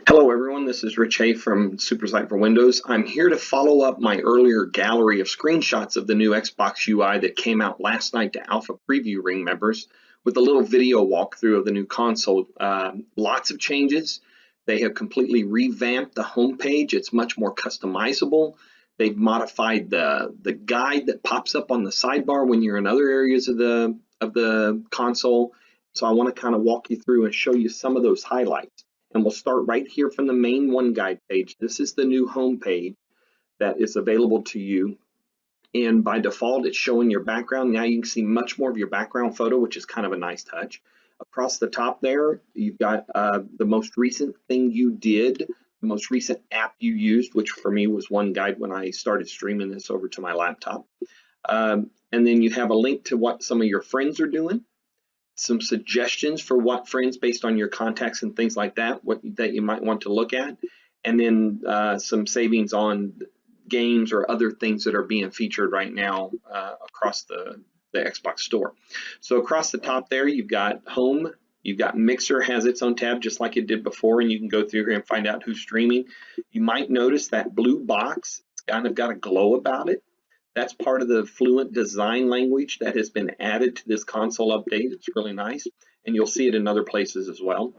Hello everyone, this is Rich Hay from SuperSite for Windows. I'm here to follow up my earlier gallery of screenshots of the new Xbox UI that came out last night to Alpha Preview Ring members with a little video walkthrough of the new console. Lots of changes. They have completely revamped the homepage. It's much more customizable. They've modified the guide that pops up on the sidebar when you're in other areas of the console. So I want to kind of walk you through and show you some of those highlights. And we'll start right here from the main One Guide page. This is the new home page that is available to you. And by default, it's showing your background. Now you can see much more of your background photo, which is kind of a nice touch. Across the top there, you've got the most recent thing you did, the most recent app you used, which for me was One Guide when I started streaming this over to my laptop. And then you have a link to what some of your friends are doing, some suggestions for what friends based on your contacts and things like that, that you might want to look at, and then some savings on games or other things that are being featured right now across the Xbox store. So across the top there, you've got home, you've got Mixer has its own tab just like it did before, and you can go through here and find out who's streaming. You might notice that blue box, it's kind of got a glow about it. That's part of the Fluent design language that has been added to this console update. It's really nice, and you'll see it in other places as well.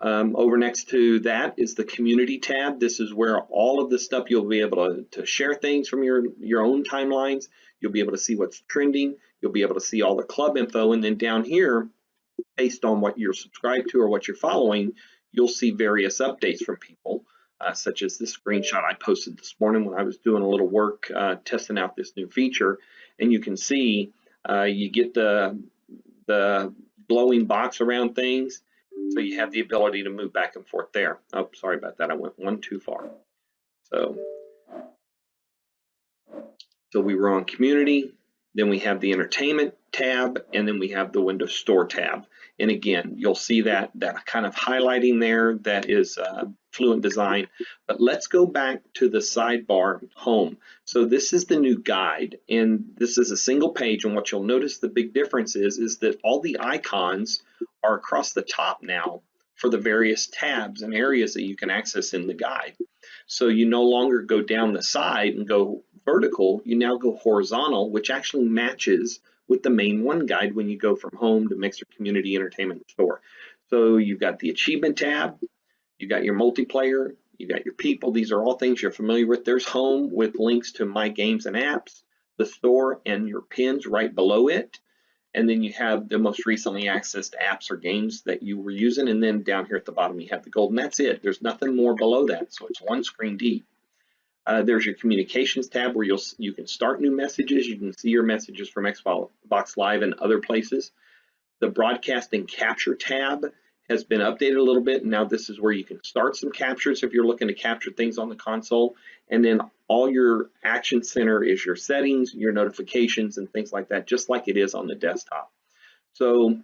Over next to that is the community tab. This is where all of the stuff you'll be able to share things from your own timelines. You'll be able to see what's trending. You'll be able to see all the club info, and then down here, based on what you're subscribed to or what you're following, you'll see various updates from people. Such as this screenshot I posted this morning when I was doing a little work testing out this new feature. And you can see you get the glowing box around things, so you have the ability to move back and forth there. Oh, sorry about that, I went one too far. So we were on community, then we have the entertainment tab, and then we have the Windows Store tab. And again, you'll see that kind of highlighting there, that is Fluent design. But let's go back to the sidebar home. So this is the new guide, and this is a single page, and what you'll notice the big difference is that all the icons are across the top now for the various tabs and areas that you can access in the guide. So you no longer go down the side and go vertical, you now go horizontal, which actually matches with the main One Guide when you go from home to Mixer, community, entertainment, store. So you've got the achievement tab, you've got your multiplayer, you've got your people. These are all things you're familiar with. There's home with links to my games and apps, the store, and your pins right below it. And then you have the most recently accessed apps or games that you were using. And then down here at the bottom, you have the gold, and that's it. There's nothing more below that. So it's one screen deep. There's your communications tab where you can start new messages. You can see your messages from Xbox Live and other places. The broadcast and capture tab has been updated a little bit. And now this is where you can start some captures if you're looking to capture things on the console. And then all your action center is your settings, your notifications, and things like that, just like it is on the desktop. So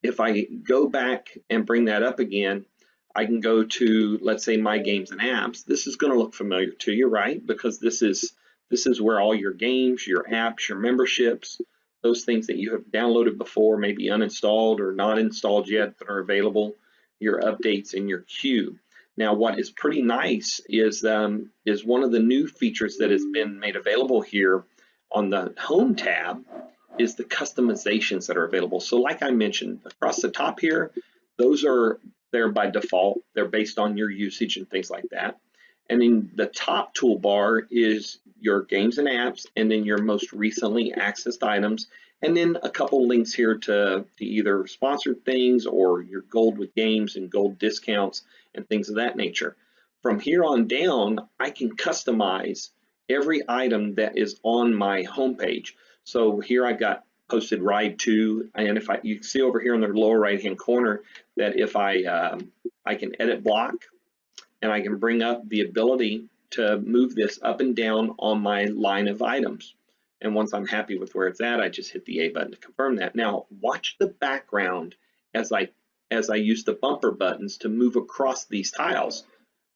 if I go back and bring that up again, I can go to, let's say, my games and apps. This is going to look familiar to you, right? Because this is where all your games, your apps, your memberships, those things that you have downloaded before, maybe uninstalled or not installed yet, but are available, your updates in your queue. Now, what is pretty nice is one of the new features that has been made available here on the Home tab is the customizations that are available. So like I mentioned, across the top here, those are there by default. They're based on your usage and things like that. And in the top toolbar is your games and apps, and then your most recently accessed items, and then a couple links here to either sponsored things or your gold with games and gold discounts and things of that nature. From here on down, I can customize every item that is on my homepage. So here I've got posted ride to, and if you can see over here in the lower right hand corner that if I can edit block, and I can bring up the ability to move this up and down on my line of items. And once I'm happy with where it's at, I just hit the A button to confirm that. Now watch the background as I use the bumper buttons to move across these tiles.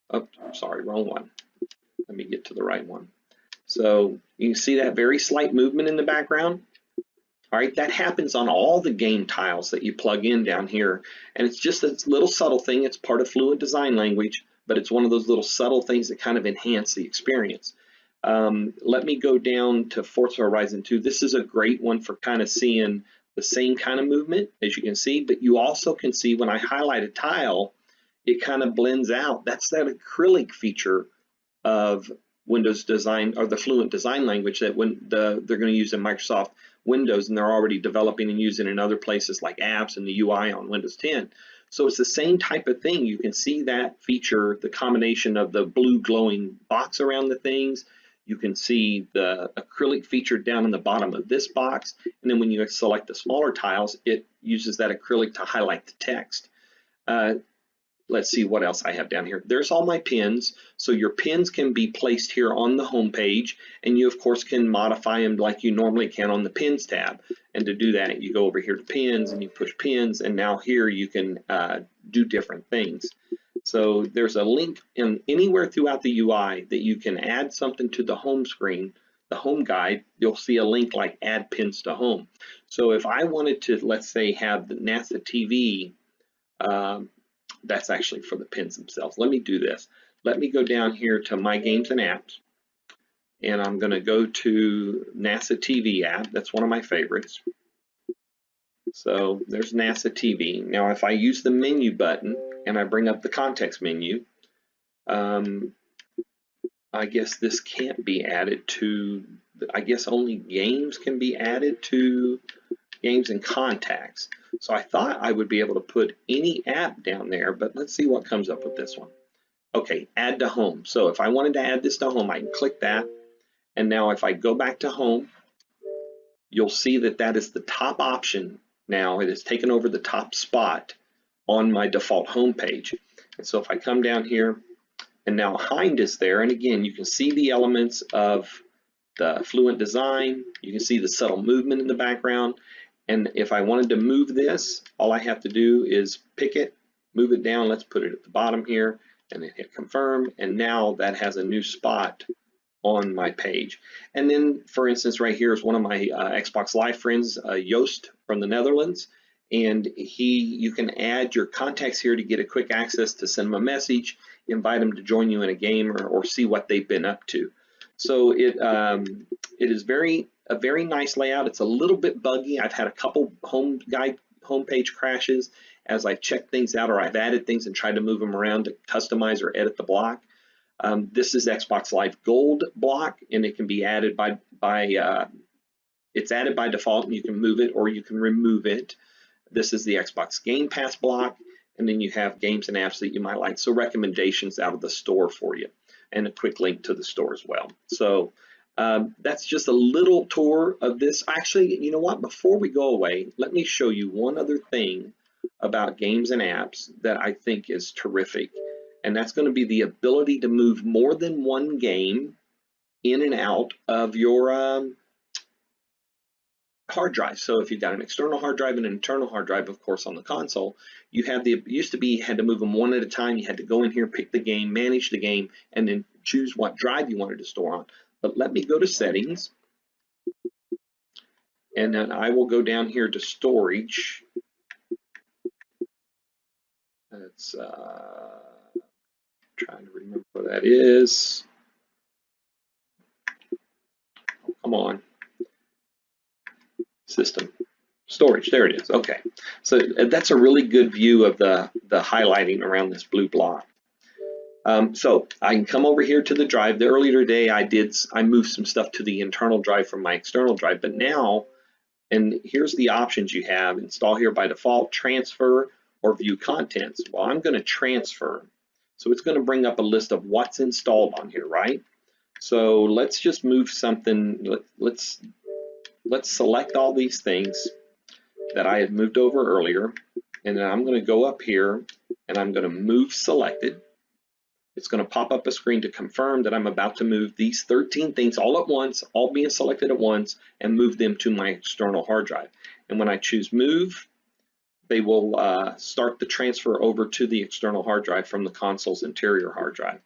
Oh, sorry, wrong one. Let me get to the right one. So you can see that very slight movement in the background. All right, that happens on all the game tiles that you plug in down here. And it's just a little subtle thing. It's part of Fluent design language, but it's one of those little subtle things that kind of enhance the experience. Let me go down to Forza Horizon 2. This is a great one for kind of seeing the same kind of movement, as you can see, but you also can see when I highlight a tile, it kind of blends out. That's that acrylic feature of Windows design, or the Fluent design language, that when they're going to use in Microsoft Windows, and they're already developing and using in other places like apps and the UI on Windows 10. So it's the same type of thing. You can see that feature, the combination of the blue glowing box around the things. You can see the acrylic feature down in the bottom of this box. And then when you select the smaller tiles, it uses that acrylic to highlight the text. Let's see what else I have down here. There's all my pins. So your pins can be placed here on the home page, and you of course can modify them like you normally can on the pins tab. And to do that, you go over here to pins and you push pins, and now here you can do different things. So there's a link in anywhere throughout the UI that you can add something to the home screen, the home guide. You'll see a link like add pins to home. So if I wanted to, let's say, have the NASA TV, that's actually for the pins themselves. Let me do this. Let me go down here to My Games and Apps, and I'm going to go to NASA TV app. That's one of my favorites. So there's NASA TV. Now if I use the menu button and I bring up the context menu, I guess this can't be added to, I guess only games can be added to games and contacts. So I thought I would be able to put any app down there, but let's see what comes up with this one. Okay, add to home. So if I wanted to add this to home, I can click that. And now if I go back to home, you'll see that that is the top option. Now it has taken over the top spot on my default home page. And so if I come down here, and now Hind is there, and again, you can see the elements of the Fluent design. You can see the subtle movement in the background. And if I wanted to move this, all I have to do is pick it, move it down. Let's put it at the bottom here, and then hit confirm. And now that has a new spot on my page. And then, for instance, right here is one of my Xbox Live friends, Joost from the Netherlands. And you can add your contacts here to get a quick access to send them a message, invite them to join you in a game, or see what they've been up to. So it is a very nice layout. It's a little bit buggy. I've had a couple homepage crashes as I've checked things out, or I've added things and tried to move them around to customize or edit the block. This is Xbox Live Gold block, and it can be added it's added by default, and you can move it or you can remove it. This is the Xbox Game Pass block, and then you have games and apps that you might like. So recommendations out of the store for you, and a quick link to the store as well. So that's just a little tour of this. Actually, you know what? Before we go away, let me show you one other thing about games and apps that I think is terrific. And that's going to be the ability to move more than one game in and out of your hard drive. So if you've got an external hard drive and an internal hard drive, of course, on the console, you have used to be, you had to move them one at a time. You had to go in here, pick the game, manage the game, and then choose what drive you wanted to store on. But let me go to settings, and then I will go down here to storage. That's trying to remember what that is. Oh, come on. System. Storage, there it is. Okay, so that's a really good view of the highlighting around this blue block. So I can come over here to the drive. Earlier today I moved some stuff to the internal drive from my external drive, but now, and here's the options you have: install here by default, transfer, or view contents. Well, I'm going to transfer, so it's going to bring up a list of what's installed on here, right? So let's just move something. Let's select all these things that I had moved over earlier, and then I'm going to go up here and I'm going to move selected. It's going to pop up a screen to confirm that I'm about to move these 13 things all at once, all being selected at once, and move them to my external hard drive. And when I choose move, they will start the transfer over to the external hard drive from the console's interior hard drive.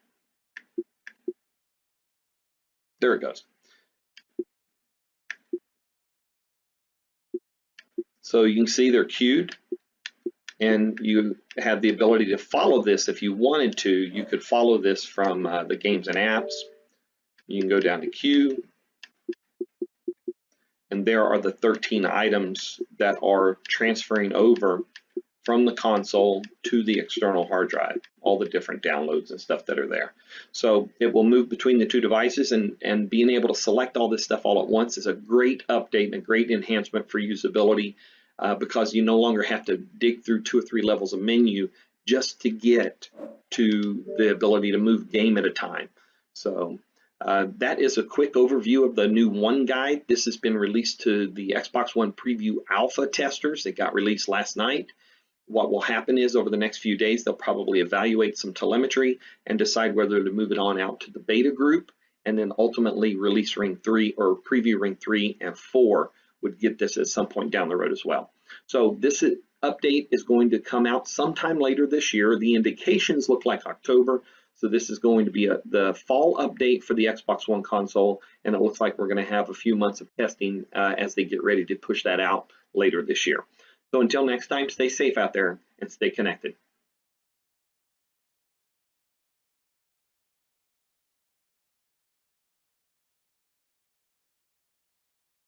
There it goes. So you can see they're queued, and you have the ability to follow this if you wanted to. You could follow this from the games and apps. You can go down to queue, and there are the 13 items that are transferring over from the console to the external hard drive, all the different downloads and stuff that are there. So it will move between the two devices, and being able to select all this stuff all at once is a great update and a great enhancement for usability, because you no longer have to dig through 2 or 3 levels of menu just to get to the ability to move game at a time. So that is a quick overview of the new One Guide. This has been released to the Xbox One Preview Alpha testers. It got released last night. What will happen is over the next few days, they'll probably evaluate some telemetry and decide whether to move it on out to the beta group, and then ultimately release Ring 3 or preview Ring 3 and 4 would get this at some point down the road as well. So this update is going to come out sometime later this year. The indications look like October. So this is going to be the fall update for the Xbox One console, and it looks like we're going to have a few months of testing as they get ready to push that out later this year. So until next time, stay safe out there and stay connected.